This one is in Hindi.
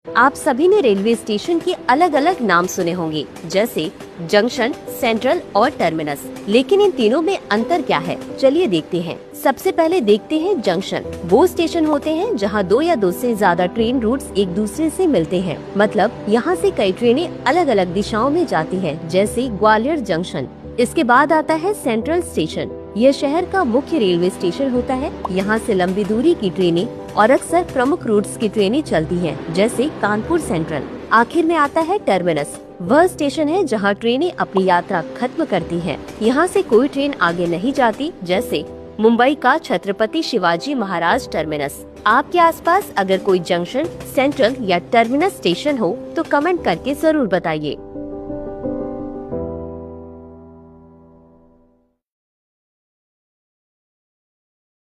आप सभी ने रेलवे स्टेशन के अलग अलग नाम सुने होंगे, जैसे जंक्शन, सेंट्रल और टर्मिनस। लेकिन इन तीनों में अंतर क्या है, चलिए देखते हैं। सबसे पहले देखते हैं जंक्शन। वो स्टेशन होते हैं जहां दो या दो से ज्यादा ट्रेन रूट्स एक दूसरे से मिलते हैं। मतलब यहाँ से कई ट्रेनें अलग अलग दिशाओं में जाती हैं, जैसे ग्वालियर जंक्शन। इसके बाद आता है सेंट्रल स्टेशन। यह शहर का मुख्य रेलवे स्टेशन होता है। यहाँ से लंबी दूरी की ट्रेनें और अक्सर प्रमुख रूट्स की ट्रेनें चलती हैं, जैसे कानपुर सेंट्रल। आखिर में आता है टर्मिनस। वह स्टेशन है जहाँ ट्रेनें अपनी यात्रा खत्म करती हैं। यहाँ से कोई ट्रेन आगे नहीं जाती, जैसे मुंबई का छत्रपति शिवाजी महाराज टर्मिनस। आपके आसपास अगर कोई जंक्शन, सेंट्रल या टर्मिनस स्टेशन हो तो कमेंट करके जरूर बताइए।